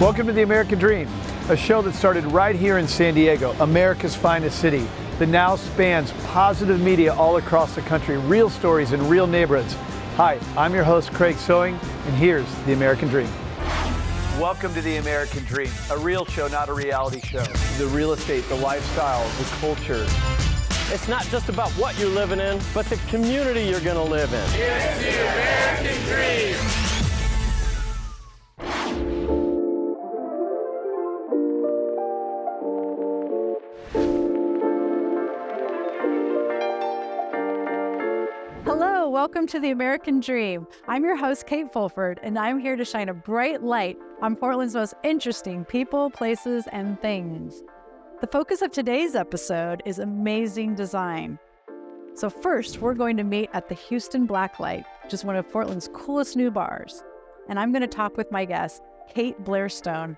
Welcome to The American Dream, a show that started right here in San Diego, America's finest city, that now spans positive media all across the country, real stories in real neighborhoods. Hi, I'm your host, Craig Sewing, and here's The American Dream. Welcome to The American Dream, a real show, not a reality show. The real estate, the lifestyle, the culture. It's not just about what you're living in, but the community you're going to live in. It's The American Dream. Hello, welcome to The American Dream. I'm your host, Kate Fulford, and I'm here to shine a bright light on Portland's most interesting people, places, and things. The focus of today's episode is amazing design. So first, we're going to meet at the Houston Blacklight, which is one of Portland's coolest new bars. And I'm going to talk with my guest, Kate Blair, an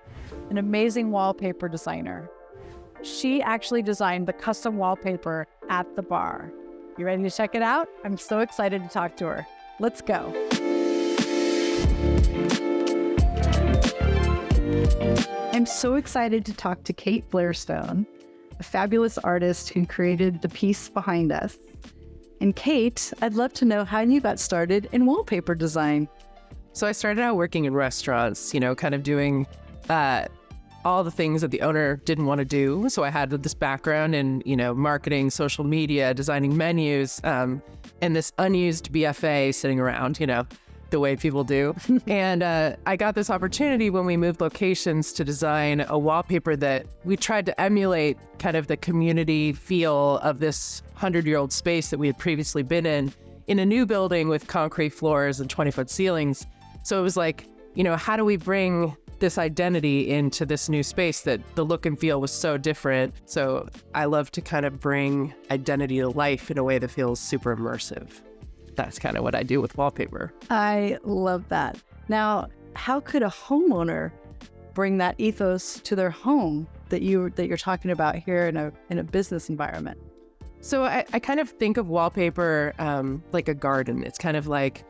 amazing wallpaper designer. She actually designed the custom wallpaper at the bar. You ready to check it out? I'm so excited to talk to her. Let's go. I'm so excited to talk to Kate Blair, a fabulous artist who created the piece behind us. And Kate, I'd love to know how you got started in wallpaper design. So I started out working in restaurants, kind of doing all the things that the owner didn't want to do. So I had this background in, marketing, social media, designing menus, and this unused BFA sitting around, the way people do. And I got this opportunity when we moved locations to design a wallpaper that we tried to emulate kind of the community feel of this 100-year-old space that we had previously been in a new building with concrete floors and 20-foot ceilings. So it was like, how do we bring this identity into this new space that the look and feel was so different? So I love to kind of bring identity to life in a way that feels super immersive. That's kind of what I do with wallpaper. I love that. Now, how could a homeowner bring that ethos to their home that you're talking about here in a business environment? So I kind of think of wallpaper like a garden. It's kind of like,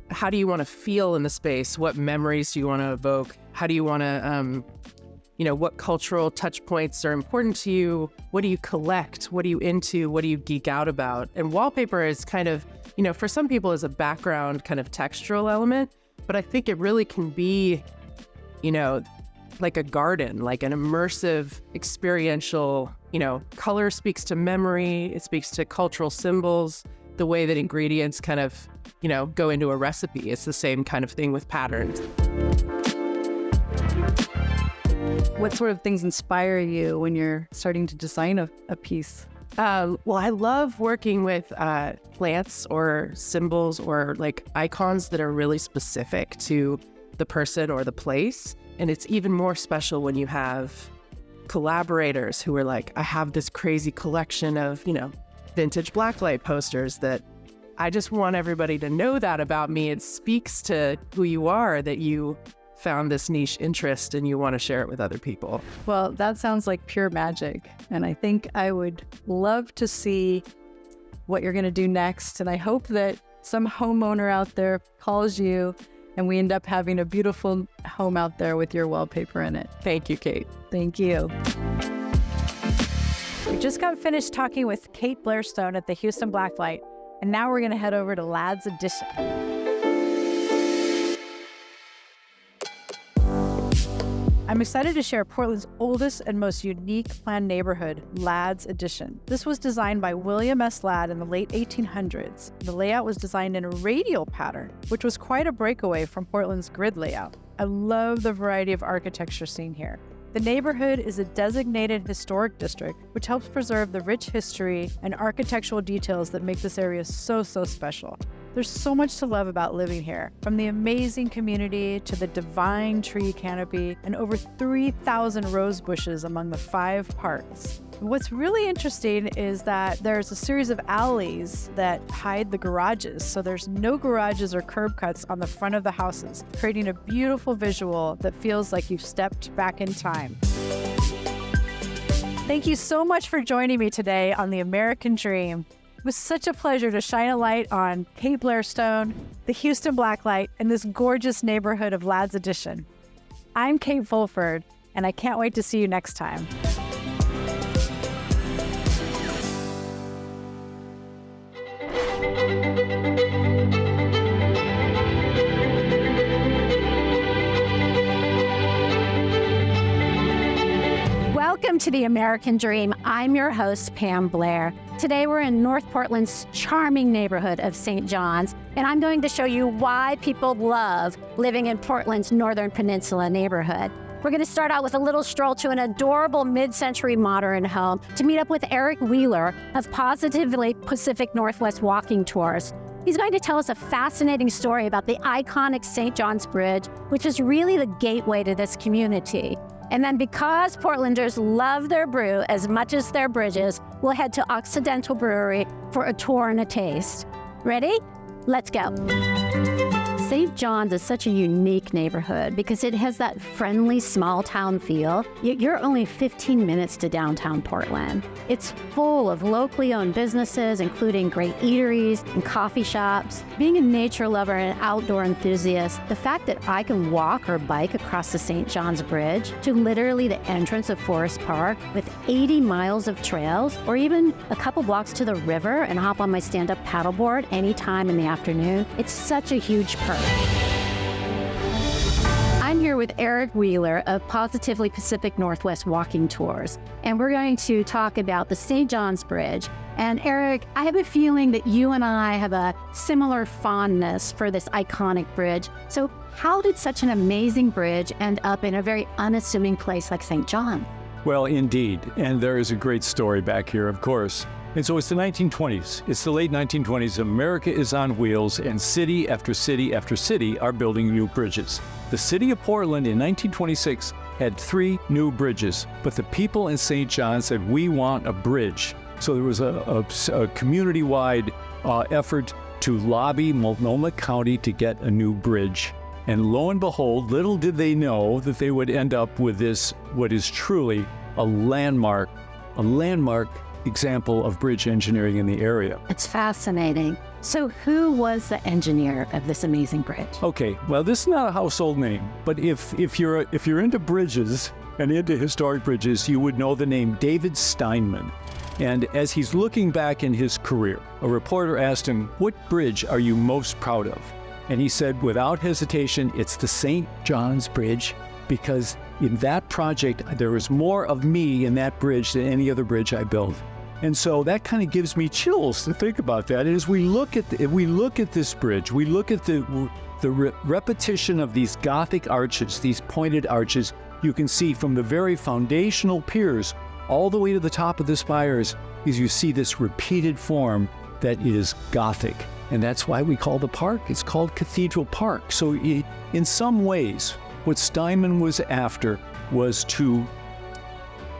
how do you want to feel in the space? What memories do you want to evoke? How do you want to, what cultural touch points are important to you? What do you collect? What are you into? What do you geek out about? And wallpaper is kind of, for some people is a background kind of textural element, but I think it really can be, like a garden, like an immersive, experiential, color speaks to memory. It speaks to cultural symbols, the way that ingredients kind of, go into a recipe. It's the same kind of thing with patterns. What sort of things inspire you when you're starting to design a piece? Well, I love working with plants or symbols or like icons that are really specific to the person or the place. And it's even more special when you have collaborators who are like, I have this crazy collection of, vintage blacklight posters that I just want everybody to know that about me. It speaks to who you are, that you found this niche interest and you want to share it with other people. Well, that sounds like pure magic. And I think I would love to see what you're going to do next. And I hope that some homeowner out there calls you and we end up having a beautiful home out there with your wallpaper in it. Thank you, Kate. Thank you. We just got finished talking with Kate Blair at the Houston Blacklight. And now we're going to head over to Ladd's Addition. I'm excited to share Portland's oldest and most unique planned neighborhood, Ladd's Addition. This was designed by William S. Ladd in the late 1800s. The layout was designed in a radial pattern, which was quite a breakaway from Portland's grid layout. I love the variety of architecture seen here. The neighborhood is a designated historic district, which helps preserve the rich history and architectural details that make this area so special. There's so much to love about living here, from the amazing community to the divine tree canopy and over 3,000 rose bushes among the 5 parks. What's really interesting is that there's a series of alleys that hide the garages, so there's no garages or curb cuts on the front of the houses, creating a beautiful visual that feels like you've stepped back in time. Thank you so much for joining me today on The American Dream. It was such a pleasure to shine a light on Kate Blair, the Houston Blacklight, and this gorgeous neighborhood of Ladd's Addition. I'm Kate Fulford, and I can't wait to see you next time. Welcome to the American Dream. I'm your host, Pam Blair. Today we're in North Portland's charming neighborhood of St. John's, and I'm going to show you why people love living in Portland's Northern Peninsula neighborhood. We're going to start out with a little stroll to an adorable mid-century modern home to meet up with Eric Wheeler of Positively Pacific Northwest Walking Tours. He's going to tell us a fascinating story about the iconic St. John's Bridge, which is really the gateway to this community. And then because Portlanders love their brew as much as their bridges, we'll head to Occidental Brewery for a tour and a taste. Ready? Let's go. St. John's is such a unique neighborhood because it has that friendly small town feel, yet you're only 15 minutes to downtown Portland. It's full of locally owned businesses, including great eateries and coffee shops. Being a nature lover and an outdoor enthusiast, the fact that I can walk or bike across the St. John's Bridge to literally the entrance of Forest Park with 80 miles of trails, or even a couple blocks to the river and hop on my stand-up paddleboard anytime in the afternoon, it's such a huge perk. I'm here with Eric Wheeler of Positively Pacific Northwest Walking Tours, and we're going to talk about the St. John's Bridge. And Eric, I have a feeling that you and I have a similar fondness for this iconic bridge. So how did such an amazing bridge end up in a very unassuming place like St. John? Well, indeed. And there is a great story back here, of course. And so it's the 1920s. It's the late 1920s. America is on wheels, and city after city after city are building new bridges. The city of Portland in 1926 had 3 new bridges, but the people in St. John said, we want a bridge. So there was a community-wide effort to lobby Multnomah County to get a new bridge. And lo and behold, little did they know that they would end up with this, what is truly a landmark example of bridge engineering in the area. It's fascinating. So who was the engineer of this amazing bridge? Okay, well, this is not a household name, but if you're into bridges and into historic bridges, you would know the name David Steinman. And as he's looking back in his career, a reporter asked him, what bridge are you most proud of? And he said, without hesitation, it's the St. John's Bridge, because in that project, there was more of me in that bridge than any other bridge I built. And so that kind of gives me chills to think about that. And as we look at this bridge, we look at the repetition of these Gothic arches, these pointed arches. You can see from the very foundational piers all the way to the top of the spires, is you see this repeated form that is Gothic. And that's why we call the park, it's called Cathedral Park. So in some ways, what Steinman was after was to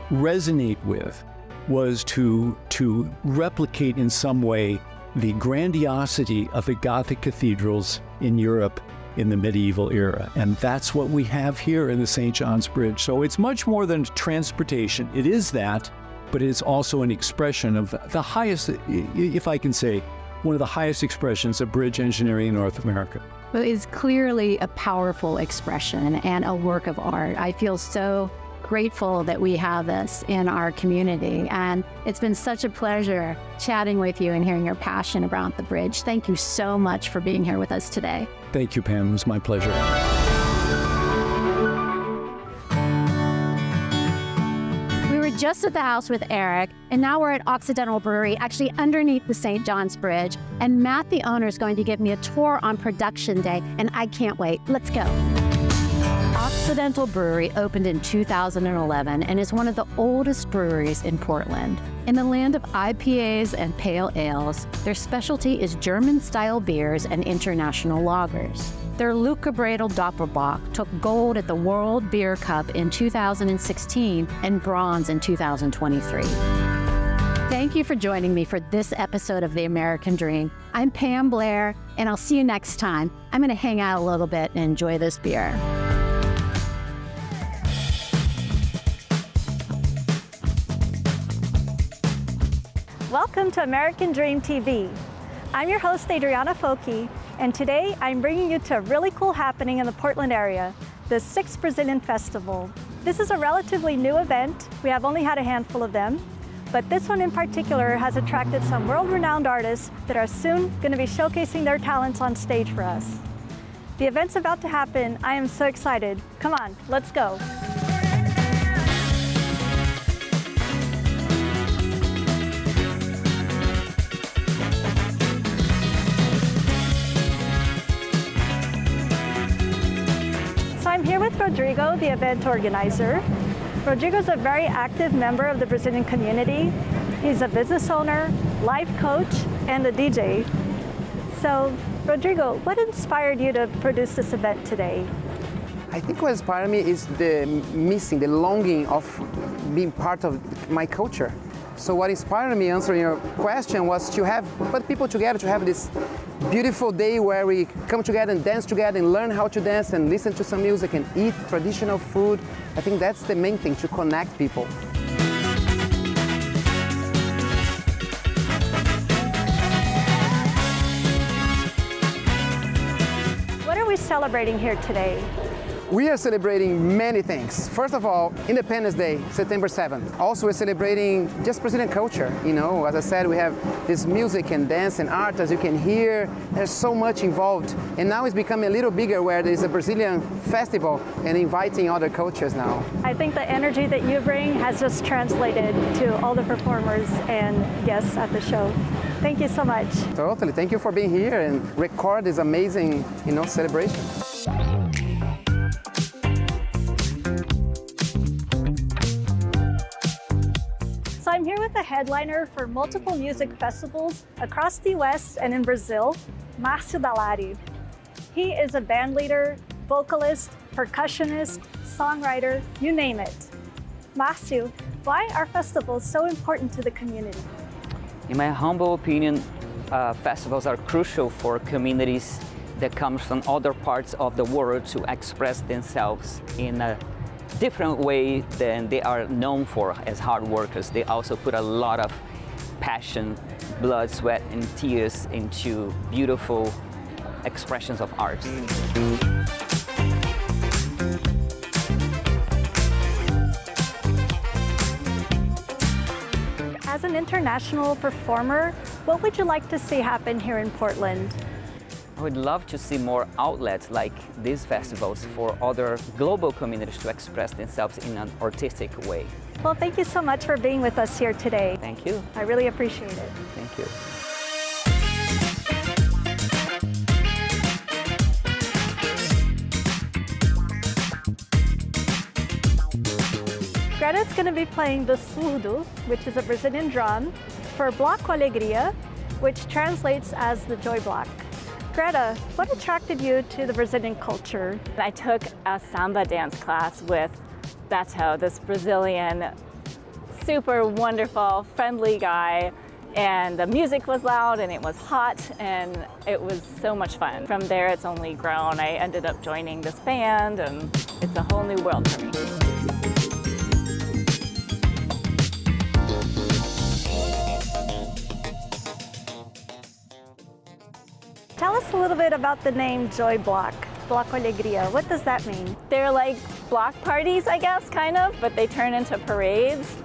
resonate with, was to replicate in some way the grandiosity of the Gothic cathedrals in Europe in the medieval era. And that's what we have here in the St. John's Bridge. So it's much more than transportation. It is that, but it's also an expression of the highest, if I can say, one of the highest expressions of bridge engineering in North America. Well, it's clearly a powerful expression and a work of art. I feel so grateful that we have this in our community, and it's been such a pleasure chatting with you and hearing your passion about the bridge. Thank you so much for being here with us today. Thank you, Pam. It was my pleasure. We were just at the house with Eric, and now we're at Occidental Brewery, actually underneath the St. John's Bridge, and Matt, the owner, is going to give me a tour on production day, and I can't wait. Let's go. Occidental Brewery opened in 2011 and is one of the oldest breweries in Portland. In the land of IPAs and pale ales, their specialty is German-style beers and international lagers. Their Luca Bradel Doppelbock took gold at the World Beer Cup in 2016 and bronze in 2023. Thank you for joining me for this episode of The American Dream. I'm Pam Blair, and I'll see you next time. I'm going to hang out a little bit and enjoy this beer. Welcome to American Dream TV. I'm your host, Adriana Foki, and today I'm bringing you to a really cool happening in the Portland area, the 6th Brazilian Festival. This is a relatively new event. We have only had a handful of them, but this one in particular has attracted some world-renowned artists that are soon going to be showcasing their talents on stage for us. The event's about to happen. I am so excited. Come on, let's go. So I'm here with Rodrigo, the event organizer. Rodrigo's a very active member of the Brazilian community. He's a business owner, life coach, and a DJ. So, Rodrigo, what inspired you to produce this event today? I think what inspired me is the longing of being part of my culture. So what inspired me answering your question was to put people together, to have this beautiful day where we come together and dance together and learn how to dance and listen to some music and eat traditional food. I think that's the main thing, to connect people. What are we celebrating here today? We are celebrating many things. First of all, Independence Day, September 7th. Also, we're celebrating just Brazilian culture. You know, as I said, we have this music and dance and art, as you can hear. There's so much involved. And now it's becoming a little bigger, where there's a Brazilian festival and inviting other cultures now. I think the energy that you bring has just translated to all the performers and guests at the show. Thank you so much. Totally. Thank you for being here and record this amazing, celebration. So I'm here with the headliner for multiple music festivals across the US and in Brazil, Márcio Dallari. He is a band leader, vocalist, percussionist, songwriter, you name it. Márcio, why are festivals so important to the community? In my humble opinion, festivals are crucial for communities that come from other parts of the world to express themselves in a different way than they are known for as hard workers. They also put a lot of passion, blood, sweat, and tears into beautiful expressions of art. As an international performer, what would you like to see happen here in Portland? I would love to see more outlets like these festivals for other global communities to express themselves in an artistic way. Well, thank you so much for being with us here today. Thank you. I really appreciate it. Thank you. Greta's going to be playing the surdo, which is a Brazilian drum, for Bloco Alegria, which translates as the joy block. Greta, what attracted you to the Brazilian culture? I took a samba dance class with Beto, this Brazilian, super wonderful, friendly guy, and the music was loud and it was hot and it was so much fun. From there, it's only grown. I ended up joining this band and it's a whole new world for me. Tell us a little bit about the name Joy Block, Bloco Alegria. What does that mean? They're like block parties, I guess, kind of, but they turn into parades.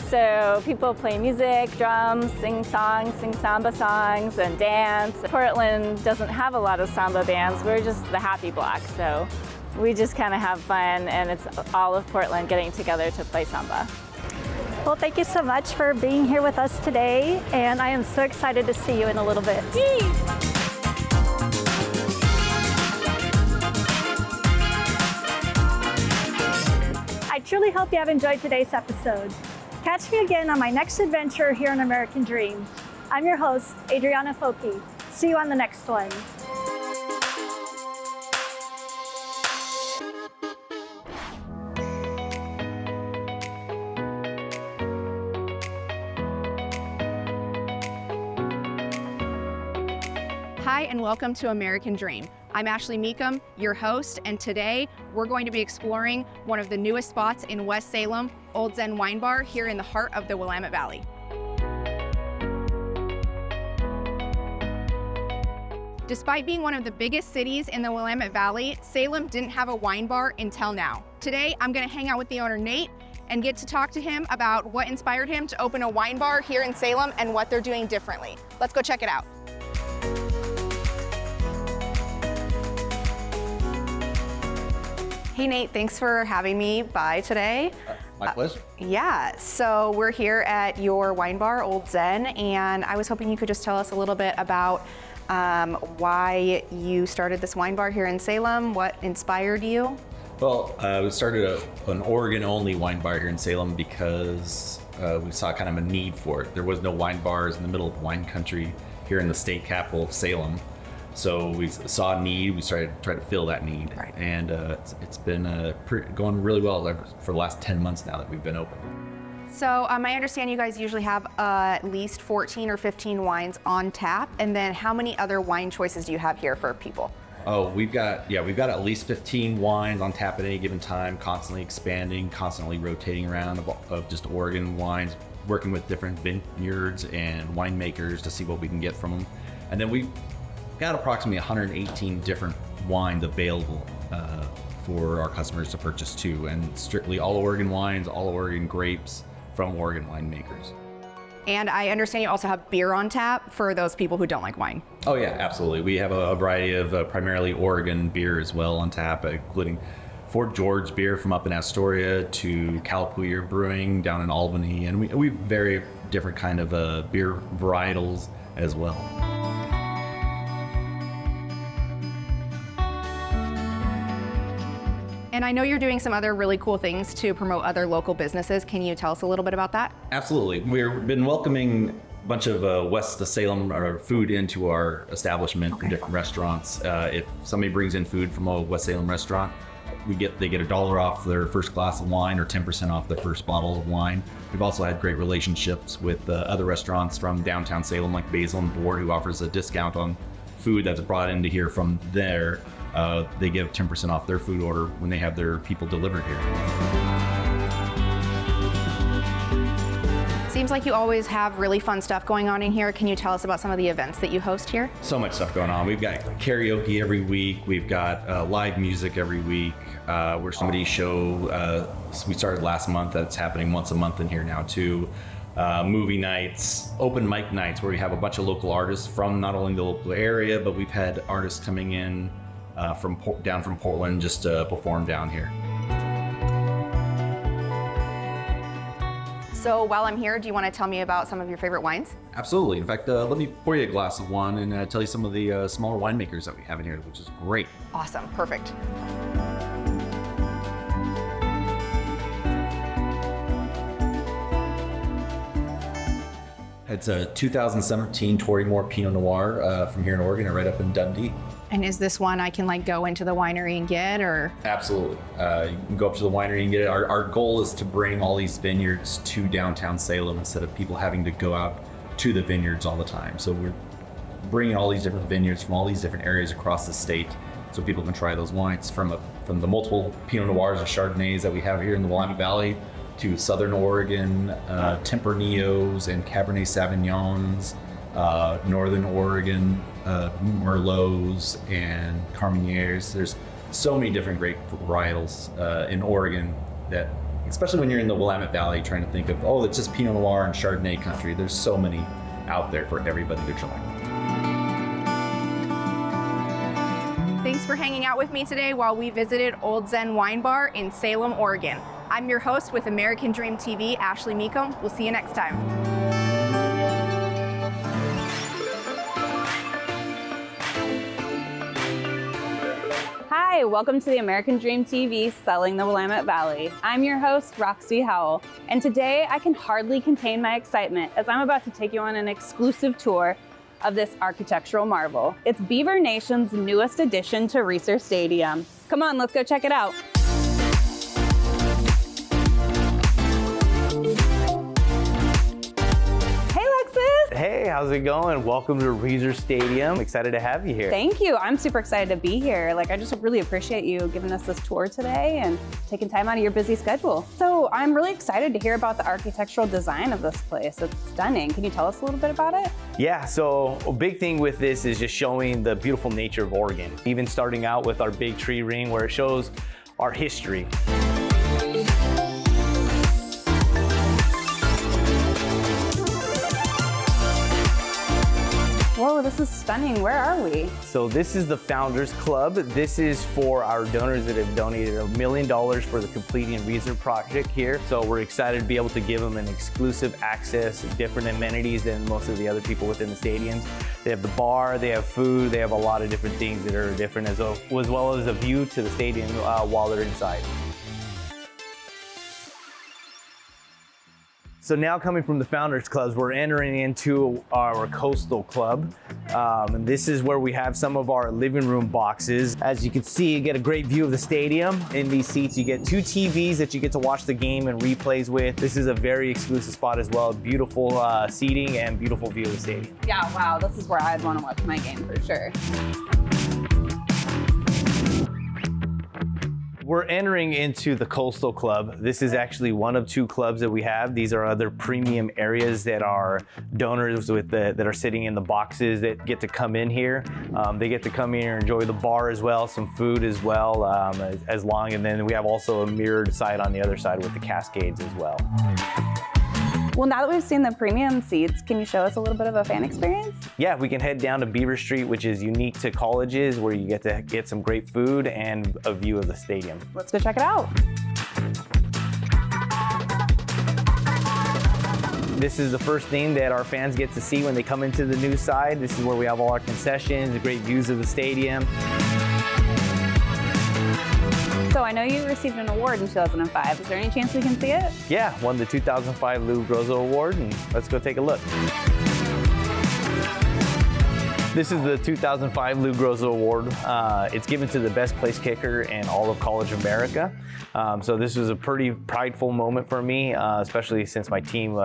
So people play music, drums, sing songs, sing samba songs, and dance. Portland doesn't have a lot of samba bands. We're just the happy block, so we just kind of have fun, and it's all of Portland getting together to play samba. Well, thank you so much for being here with us today, and I am so excited to see you in a little bit. Yay! I truly hope you have enjoyed today's episode. Catch me again on my next adventure here on American Dream. I'm your host, Adriana Foki. See you on the next one. Hi, and welcome to American Dream. I'm Ashley Meekum, your host, and today we're going to be exploring one of the newest spots in West Salem, Old Zen Wine Bar, here in the heart of the Willamette Valley. Despite being one of the biggest cities in the Willamette Valley, Salem didn't have a wine bar until now. Today, I'm gonna hang out with the owner, Nate, and get to talk to him about what inspired him to open a wine bar here in Salem and what they're doing differently. Let's go check it out. Hey Nate, thanks for having me by today. My pleasure. Yeah, so we're here at your wine bar, Old Zen, and I was hoping you could just tell us a little bit about why you started this wine bar here in Salem, what inspired you? Well, we started an Oregon-only wine bar here in Salem because we saw kind of a need for it. There was no wine bars in the middle of wine country here in the state capital of Salem. So we saw a need, we started to try to fill that need. Right. And it's been going really well for the last 10 months now that we've been open. So I understand you guys usually have at least 14 or 15 wines on tap, and then how many other wine choices do you have here for people? Oh, we've got at least 15 wines on tap at any given time, constantly expanding, constantly rotating around of just Oregon wines, working with different vineyards and winemakers to see what we can get from them. And then we've got approximately 118 different wines available for our customers to purchase too, and strictly all Oregon wines, all Oregon grapes from Oregon winemakers. And I understand you also have beer on tap for those people who don't like wine. Oh yeah, absolutely. We have a variety of primarily Oregon beer as well on tap, including Fort George beer from up in Astoria to Calapooya Brewing down in Albany, and we very different kind of beer varietals as well. And I know you're doing some other really cool things to promote other local businesses. Can you tell us a little bit about that? Absolutely. We've been welcoming a bunch of West of Salem food into our establishment from different restaurants. If somebody brings in food from a West Salem restaurant, they get $1 off their first glass of wine or 10% off their first bottle of wine. We've also had great relationships with other restaurants from downtown Salem like Basil and Board, who offers a discount on food that's brought into here from there. They give 10% off their food order when they have their people delivered here. Seems like you always have really fun stuff going on in here. Can you tell us about some of the events that you host here? So much stuff going on. We've got karaoke every week. We've got live music every week. We're somebody's show. We started last month. That's happening once a month in here now too. Movie nights, open mic nights where we have a bunch of local artists from not only the local area, but we've had artists coming in down from Portland just to perform down here. So while I'm here, do you want to tell me about some of your favorite wines? Absolutely. In fact, let me pour you a glass of one and tell you some of the smaller winemakers that we have in here, which is great. Awesome. Perfect. It's a 2017 Torrymore Pinot Noir from here in Oregon, right up in Dundee. And is this one I can go into the winery and get, or? Absolutely. You can go up to the winery and get it. Our goal is to bring all these vineyards to downtown Salem instead of people having to go out to the vineyards all the time. So we're bringing all these different vineyards from all these different areas across the state so people can try those wines from the multiple Pinot Noirs or Chardonnays that we have here in the Willamette Valley to Southern Oregon, Tempranillos and Cabernet Sauvignons, Northern Oregon, Merlots and Carmenères. There's so many different great varietals in Oregon that, especially when you're in the Willamette Valley trying to think of, it's just Pinot Noir and Chardonnay country. There's so many out there for everybody to try. Thanks for hanging out with me today while we visited Old Zen Wine Bar in Salem, Oregon. I'm your host with American Dream TV, Ashley Meekum. We'll see you next time. Hi, welcome to the American Dream TV Selling the Willamette Valley. I'm your host, Roxy Howell, and today I can hardly contain my excitement as I'm about to take you on an exclusive tour of this architectural marvel. It's Beaver Nation's newest addition to Reser Stadium. Come on, let's go check it out. Hey, Hey, how's it going? Welcome to Reser Stadium. Excited to have you here. Thank you. I'm super excited to be here. I just really appreciate you giving us this tour today and taking time out of your busy schedule. So I'm really excited to hear about the architectural design of this place. It's stunning. Can you tell us a little bit about it? Yeah, so a big thing with this is just showing the beautiful nature of Oregon. Even starting out with our big tree ring where it shows our history. Whoa, this is stunning. Where are we? So this is the Founders Club. This is for our donors that have donated $1 million for the Completing Reser project here. So we're excited to be able to give them an exclusive access, different amenities than most of the other people within the stadiums. They have the bar, they have food, they have a lot of different things that are different as well as a view to the stadium while they're inside. So now coming from the Founders Clubs, we're entering into our Coastal Club. And this is where we have some of our living room boxes. As you can see, you get a great view of the stadium. In these seats, you get 2 TVs that you get to watch the game and replays with. This is a very exclusive spot as well. Beautiful seating and beautiful view of the stadium. Yeah, wow, this is where I'd want to watch my game for sure. We're entering into the Coastal Club. This is actually one of 2 clubs that we have. These are other premium areas that our donors that are sitting in the boxes that get to come in here. They get to come in here and enjoy the bar as well, some food as well, and then we have also a mirrored side on the other side with the Cascades as well. Well, now that we've seen the premium seats, can you show us a little bit of a fan experience? Yeah, we can head down to Beaver Street, which is unique to colleges, where you get to get some great food and a view of the stadium. Let's go check it out. This is the first thing that our fans get to see when they come into the new side. This is where we have all our concessions, great views of the stadium. So I know you received an award in 2005. Is there any chance we can see it? Yeah, won the 2005 Lou Grosso Award, and let's go take a look. This is the 2005 Lou Grosso Award. It's given to the best place kicker in all of College America. So this was a pretty prideful moment for me, especially since my team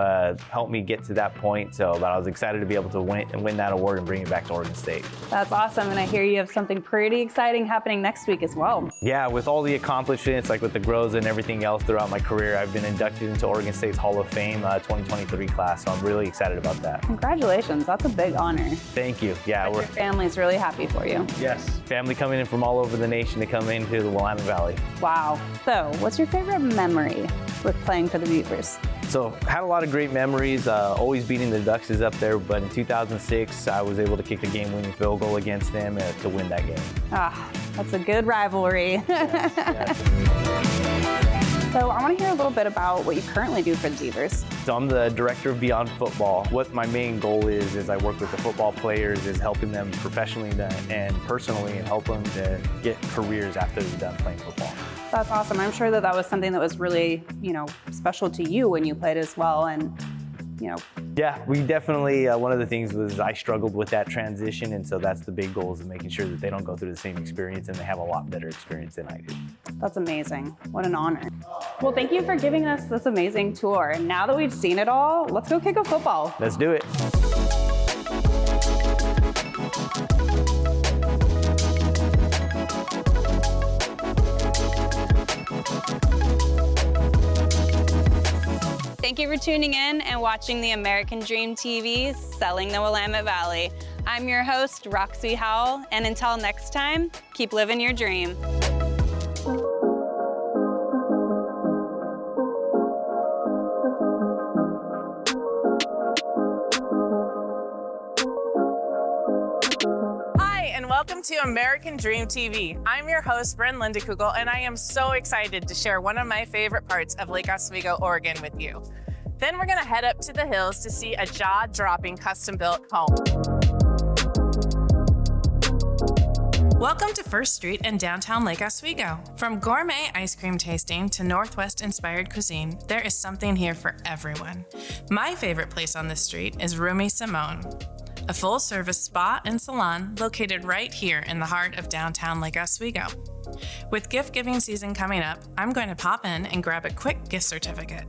helped me get to that point. So I was excited to be able to win that award and bring it back to Oregon State. That's awesome, and I hear you have something pretty exciting happening next week as well. Yeah, with all the accomplishments, like with the Grows and everything else throughout my career, I've been inducted into Oregon State's Hall of Fame 2023 class, so I'm really excited about that. Congratulations, that's a big honor. Thank you. Yeah, Your family's really happy for you. Yes, family coming in from all over the nation to come into the Willamette Valley. Wow. So, what's your favorite memory with playing for the Beavers? So, had a lot of great memories. Always beating the Ducks is up there, but in 2006, I was able to kick the game-winning field goal against them to win that game. Ah, that's a good rivalry. Yes. So I want to hear a little bit about what you currently do for the Beavers. So I'm the director of Beyond Football. What my main goal is I work with the football players, is helping them professionally and personally and help them to get careers after they're done playing football. That's awesome. I'm sure that was something that was really, special to you when you played as well. And, Yeah, we definitely, one of the things was I struggled with that transition. And so that's the big goal, is making sure that they don't go through the same experience and they have a lot better experience than I did. That's amazing. What an honor. Well, thank you for giving us this amazing tour. Now that we've seen it all, let's go kick a football. Let's do it. Thank you for tuning in and watching the American Dream TV, Selling the Willamette Valley. I'm your host, Roxy Howell, and until next time, keep living your dream. Hi, and welcome to American Dream TV. I'm your host, Bryn Lindekugel, and I am so excited to share one of my favorite parts of Lake Oswego, Oregon with you. Then we're gonna head up to the hills to see a jaw-dropping custom-built home. Welcome to First Street in downtown Lake Oswego. From gourmet ice cream tasting to Northwest-inspired cuisine, there is something here for everyone. My favorite place on this street is Roomy Simone, a full-service spa and salon located right here in the heart of downtown Lake Oswego. With gift-giving season coming up, I'm going to pop in and grab a quick gift certificate.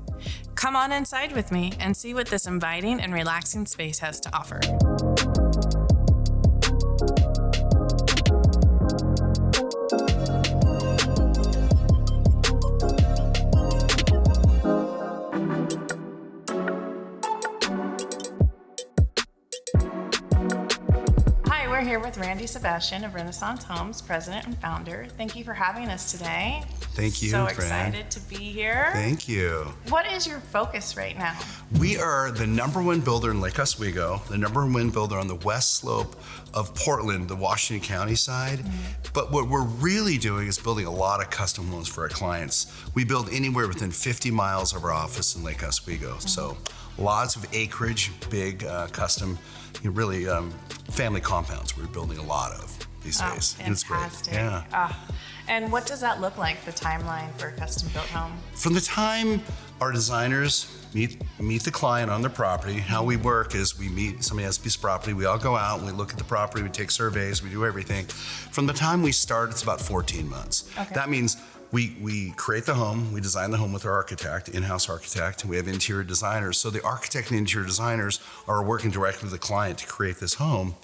Come on inside with me and see what this inviting and relaxing space has to offer. We're here with Randy Sebastian of Renaissance Homes, president and founder. Thank you for having us today. Thank you, So Fran. excited to be here. Thank you. What is your focus right now? We are the #1 builder in Lake Oswego, the #1 builder on the west slope of Portland, the Washington County side. But what we're really doing is building a lot of custom homes for our clients. We build anywhere within 50 miles of our office in Lake Oswego. So lots of acreage, big custom, really family compounds we're building a lot of these days. And it's great. Yeah. And what does that look like, the timeline for a custom built home? From the time our designers meet the client on their property, how we work is we meet, somebody has a piece of property, we all go out and we look at the property, we take surveys, we do everything. From the time we start, it's about 14 months. Okay. That means we create the home, we design the home with our architect, in-house architect, and we have interior designers. So the architect and interior designers are working directly with the client to create this home.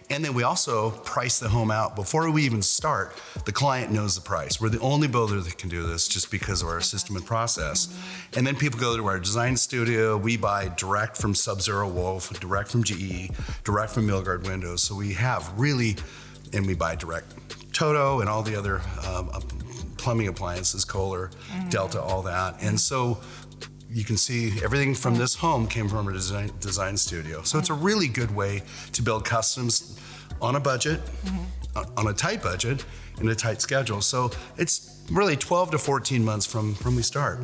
And then we also price the home out. Before we even start, the client knows the price. We're the only builder that can do this just because of our system and process. And then people go to our design studio, we buy direct from Sub-Zero Wolf, direct from GE, direct from Milgard Windows. So we have really, and we buy direct Toto and all the other plumbing appliances, Kohler, Delta, all that. And so you can see everything from this home came from our design studio. So it's a really good way to build customs on a budget, on a tight budget, in a tight schedule. So it's really 12 to 14 months from we start.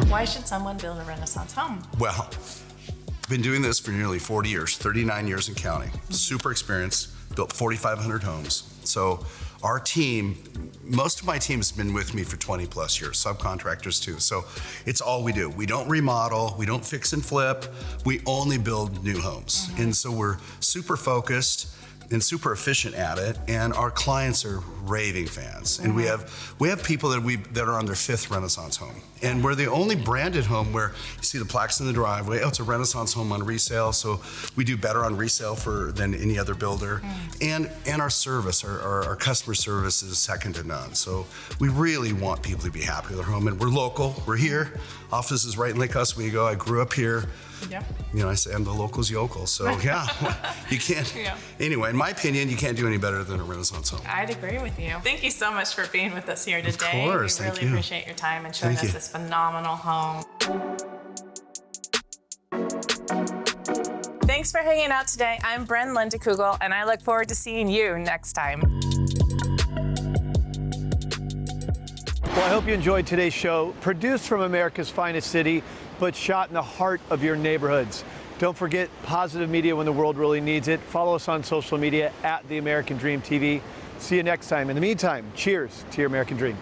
Why should someone build a Renaissance home? Well, been doing this for nearly 40 years, 39 years in counting. Super experienced, built 4,500 homes. So our team, most of my team has been with me for 20 plus years, subcontractors too. So it's all we do. We don't remodel, we don't fix and flip, we only build new homes. And so we're super focused and super efficient at it, and our clients are raving fans. And we have people that are on their 5th Renaissance home. And we're the only branded home where you see the plaques in the driveway, oh, it's a Renaissance home on resale, so we do better on resale than any other builder. And our service, our customer service is second to none. So we really want people to be happy with their home, and we're local, we're here. Office is right in Lake Oswego, I grew up here. Yep. You know, I say I'm the local's yokel, so yeah, you can't. Anyway, in my opinion, you can't do any better than a Renaissance home. I'd agree with you. Thank you so much for being with us here today. Of course, we really appreciate your time and showing us this phenomenal home. Thanks for hanging out today. I'm Bren Lindekugel, and I look forward to seeing you next time. Well, I hope you enjoyed today's show, produced from America's finest city, but shot in the heart of your neighborhoods. Don't forget positive media when the world really needs it. Follow us on social media at The American Dream TV. See you next time. In the meantime, cheers to your American dream.